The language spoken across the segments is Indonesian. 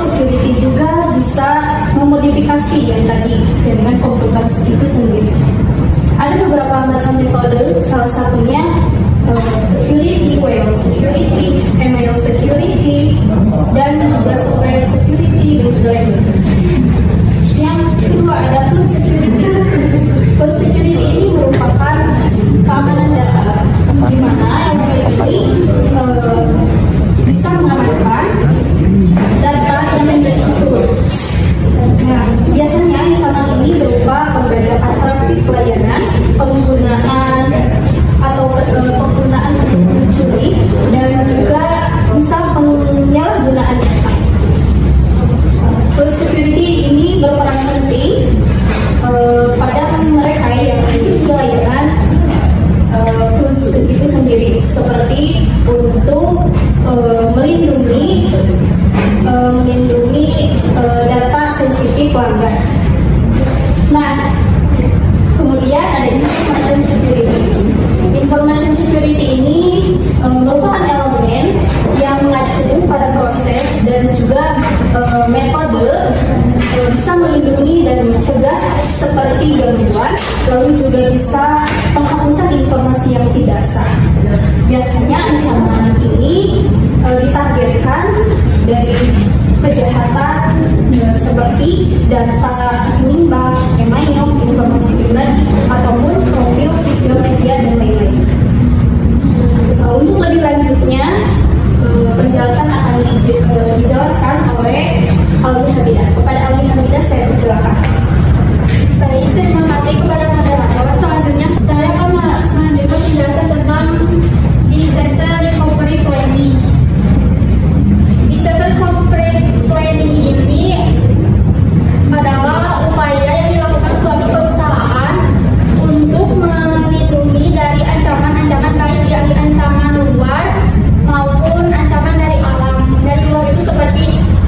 security juga bisa memodifikasi yang tadi jaringan komputer itu sendiri. Ada beberapa macam metode, salah satunya security, web security, email security, dan juga software security dan juga lainnya. Yang kedua ada cloud security. Cloud security ini merupakan keamanan data, di mana yang memiliki bisa mengamankan data yang menjadi turun. Nah, biasanya ancaman ini berupa pembajakan trafik layanan, penggunaan atau penggunaan mencuri, dan juga bisa penyalahgunaan data. Cloud security ini berperan penting pada mereka yang memiliki layanan cloud itu sendiri, seperti untuk melindungi data sensitif pelanggan. Nah, kemudian ada information security. Information security ini merupakan elemen yang mengacu pada proses dan juga metode bisa melindungi dan mencegah seperti gangguan, lalu juga bisa penghapusan informasi yang tidak sah. Biasanya ancaman ini ditargetkan dari kejahatan seperti data rekening bank, email, informasi pribadi, ataupun profil sosial media dan lain-lain. Untuk lebih lanjutnya, penjelasan akan dijelaskan oleh Alwi Hamidah. Kepada Alwi Hamidah saya persilakan. Baik, terima kasih kepada moderator. Selanjutnya saya akan melanjutkan penjelasan tentang disaster recovery planning. Disaster recovery planning ini adalah upaya yang dilakukan suatu perusahaan untuk melindungi dari ancaman-ancaman baik dari ancaman luar maupun ancaman dari alam. Dari luar itu seperti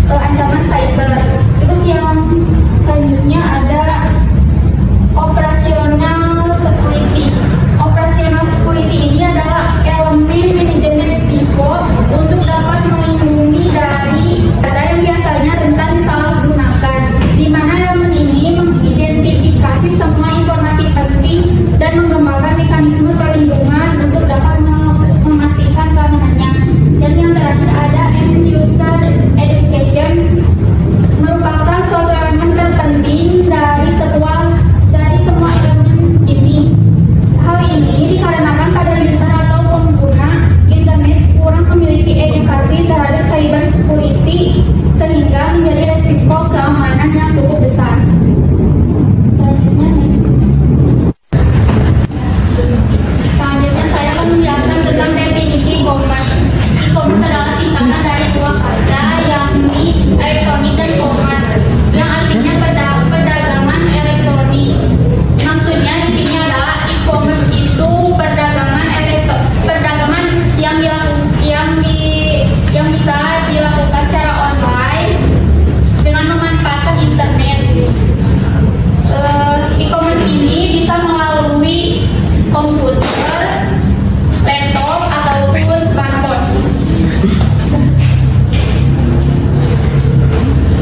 ancaman cyber. Terus yang selanjutnya ada operasional security. Operasional security ini adalah elemen manajemen risiko untuk dapat melindungi dari data yang biasanya rentan disalahgunakan, di mana elemen ini mengidentifikasi semua informasi penting dan mengembangkan mekanisme perlindungan untuk dapat memastikan keamanannya. Dan yang terakhir ada end user education, merupakan suatu elemen terpenting dari semua elemen ini. Hal ini dikarenakan pada user atau pengguna internet kurang memiliki edukasi terhadap cyber security sehingga menjadi resiko keamanan yang cukup besar. Selanjutnya saya akan menjelaskan tentang definisi e-commerce. E-commerce adalah singkatan dari dua kata, yakni elektronik dan commerce, yang artinya perdagangan elektronik. Maksudnya di sini adalah e-commerce itu perdagangan yang bisa dilakukan secara online dengan memanfaatkan internet. E-commerce ini bisa melalui komputer, laptop, ataupun smartphone.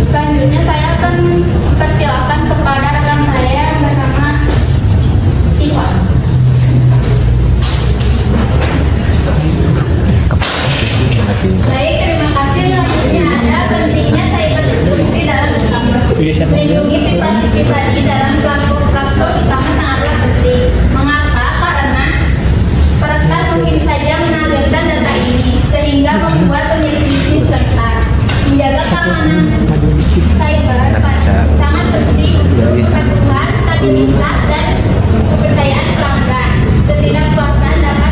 Selanjutnya saya akan persilakan kepada rekan saya yang bernama Siva. Baik, terima kasih. Selanjutnya ada pentingnya cyber security dalam e-commerce. Melindungi privasi dalam platform e-commerce sangatlah penting. Mengapa? Karena peretas mungkin saja menampilkan data ini sehingga membuat pemilik bisnis rentan. Menjaga keamanan cyber sangat penting untuk kepatuhan, stabilitas, dan kepercayaan pelanggan. Ketidakpuasan dapat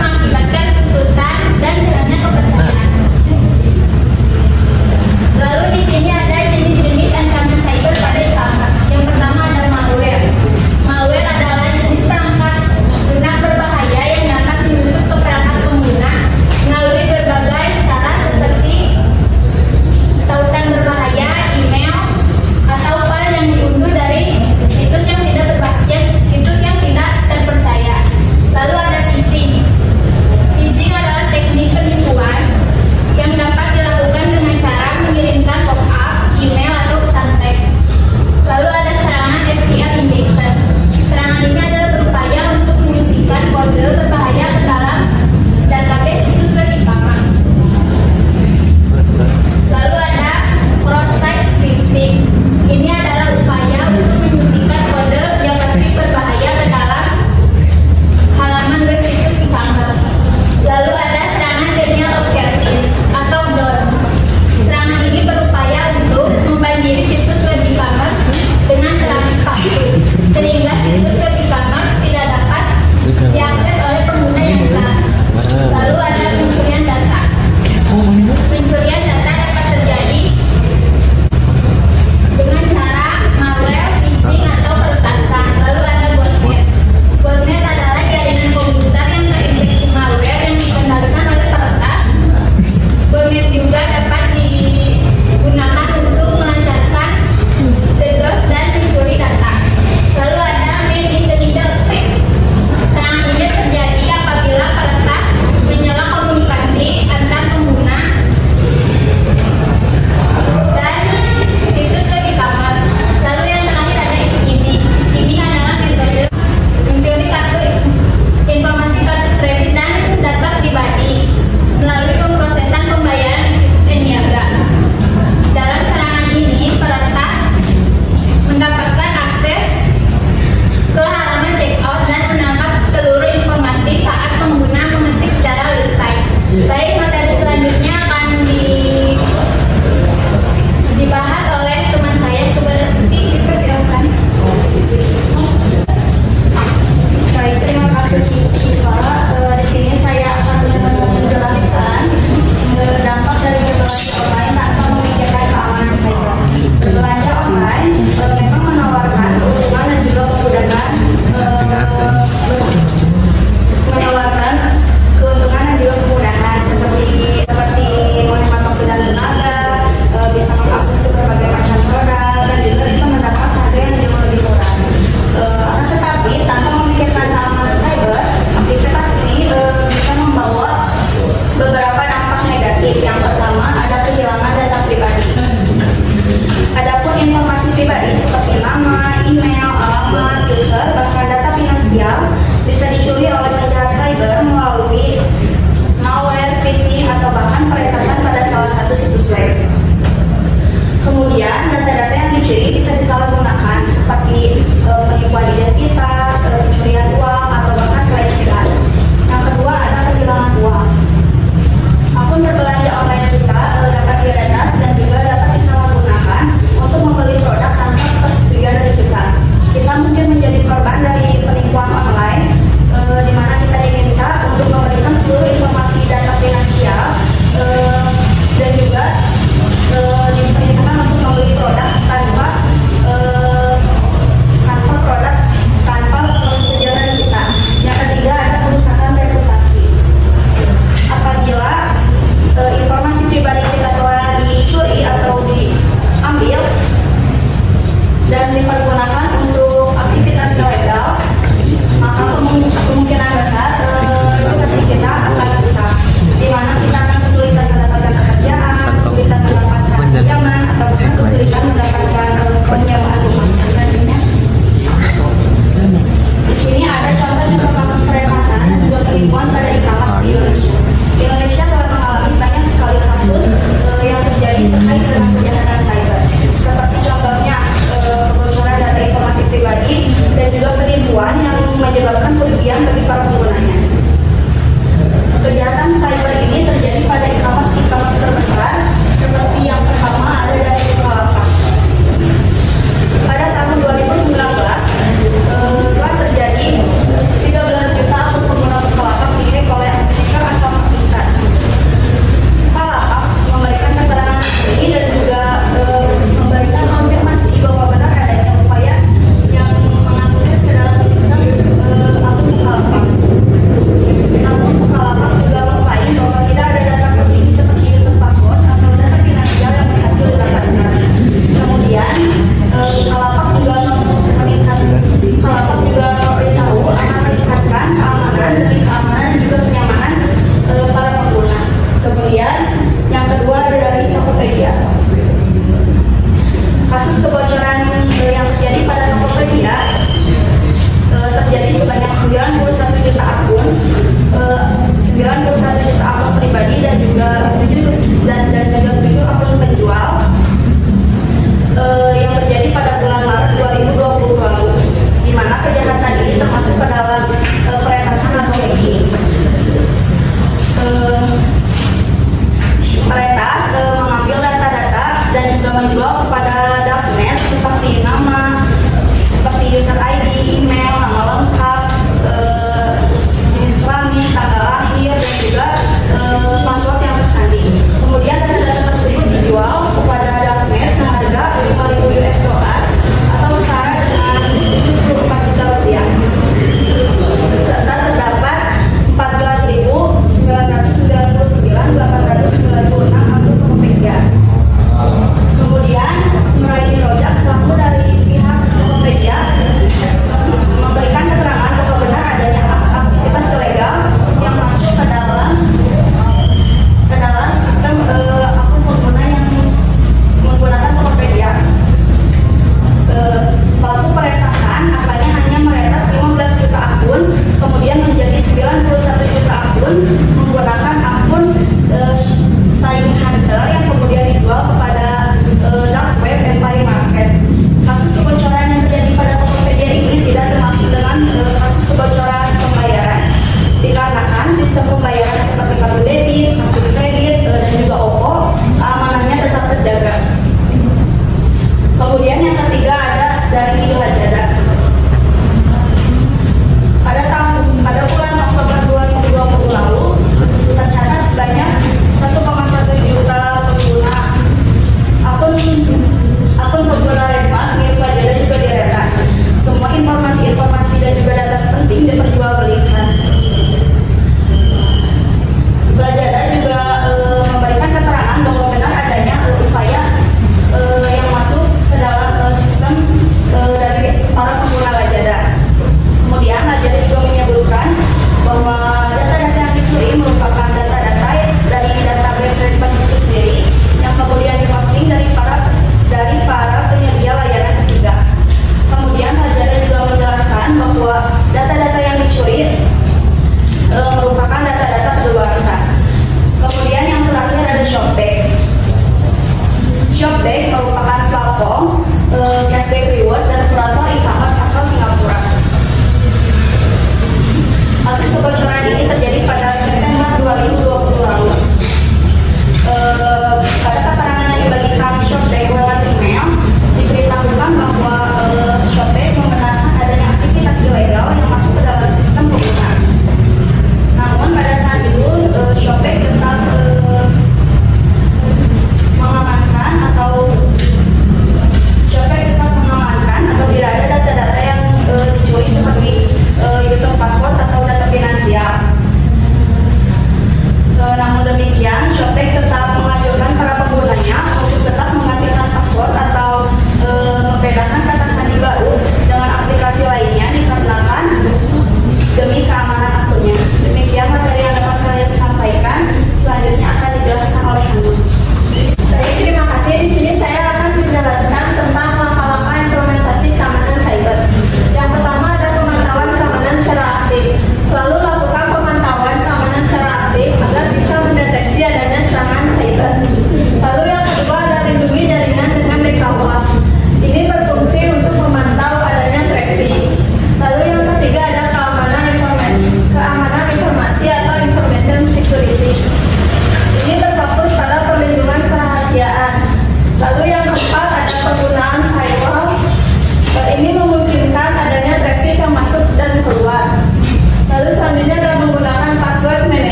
mengakibatkan tuntutan dan hilangnya kepercayaan. Lalu di sini ada jenis-jenis ancaman cyber pada e-commerce. Yang pertama ada malware. Malware adalah jenis perangkat lunak berbahaya yang dapat menyusup ke perangkat pengguna melalui berbagai cara seperti transaksi online tanpa memikirkan keamanan cyber. Berbelanja online memang menawarkan keuntungan dan juga kemudahan seperti menghemat waktu dan tenaga, bisa mengakses ke berbagai macam produk, dan juga bisa mendapat harga yang jauh lebih murah. Akan tetapi tanpa memikirkan keamanan cyber, aktivitas ini bisa membawa beberapa dampak negatif. Yang pertama ada kehilangan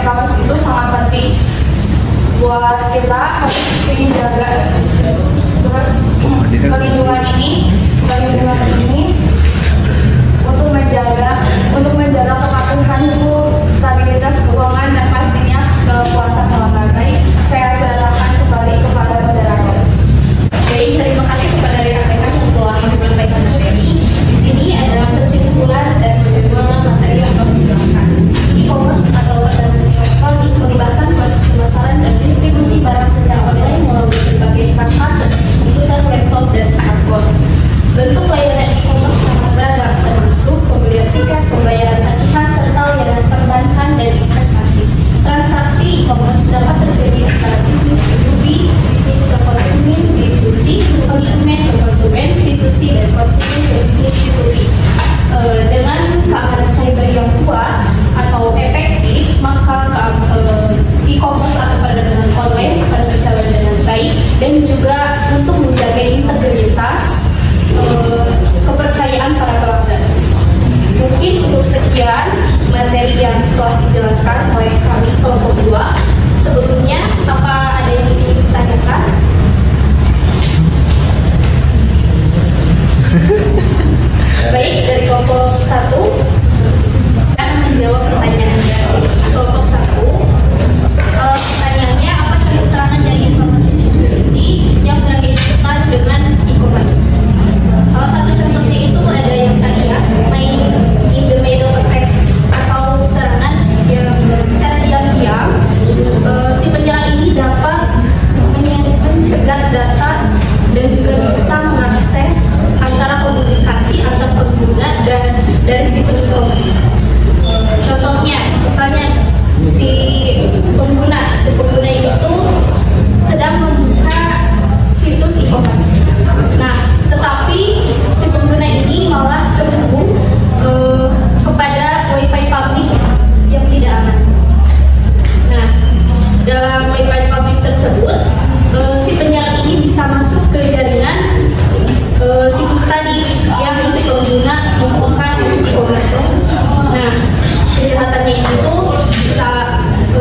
e-commerce itu sangat penting buat kita harus menjaga perlindungan ini untuk menjaga kepatuhan hukum, stabilitas keuangan dan pastinya kepuasan pelanggan. Baik, saya serahkan kembali kepada moderator. Baik, terima kasih kepada rekan-rekan yang telah menyampaikan materi. Di sini ada kesimpulan dan beberapa materi yang akan dijelaskan. E-commerce atau perdagangan elektronik melibatkan proses pemasaran dan distribusi barang secara online melalui berbagai transaksi menggunakan laptop dan smartphone. Bentuk layanan e-commerce sangat beragam, termasuk pembelian tiket, pembayaran tagihan, serta layanan perbankan dan investasi. Transaksi e-commerce dapat terjadi antara bisnis B2B, bisnis ke konsumen, B2C, konsumen ke konsumen, B2C, dan konsumen ke bisnis B2B. Dengan keamanan cyber yang kuat atau efektif, maka e-commerce atau perdagangan online akan berjalan dengan baik dan juga untuk menjaga integritas kepercayaan para pelanggan. Mungkin cukup sekian materi yang telah dijelaskan oleh kami kelompok 2. Sebelumnya, apa ada yang ingin ditanyakan? Baik, dari kelompok 1 akan menjawab pertanyaan dari kelompok 1. Pertanyaannya, apa serangan dari informasi security yang berkaitan dengan e-commerce? Salah satu contohnya itu ada yang tadi ya, main in the middle attack atau serangan yang secara diam-diam si penyerang ini dapat mencegat data dan juga bisa mengakses antara komunikasi antar pengguna dan dari situs e-commerce. Contohnya, misalnya si pengguna itu sedang membuka situs e-commerce. Nah, tetapi si pengguna ini malah terhubung kepada Wi-Fi publik yang tidak aman. Nah, dalam Wi-Fi publik tersebut, si penyerang ini bisa masuk ke jaringan situs tadi yang si pengguna membuka situs e-commerce. Nah, kejahatannya itu bisa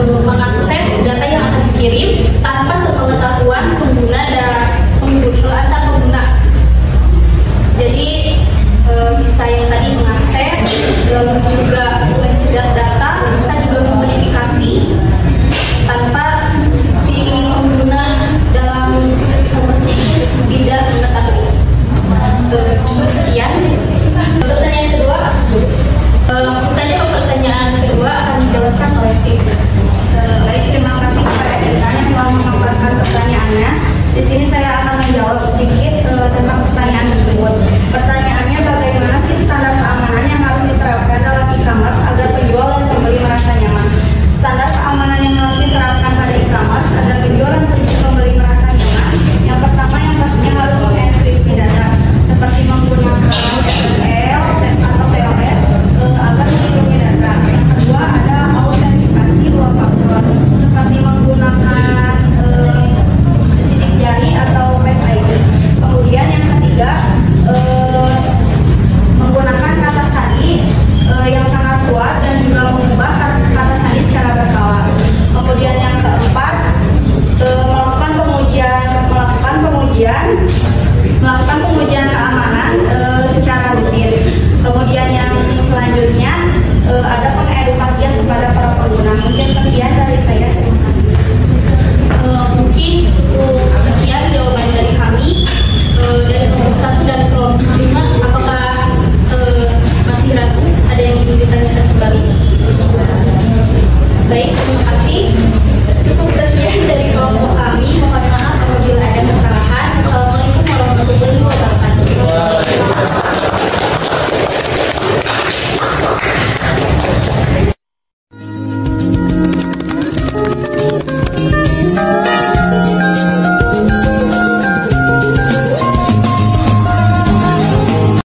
mengakses data yang akan dikirim tanpa sepengetahuan pengguna dan antar pengguna. Jadi bisa yang tadi mengakses, lalu juga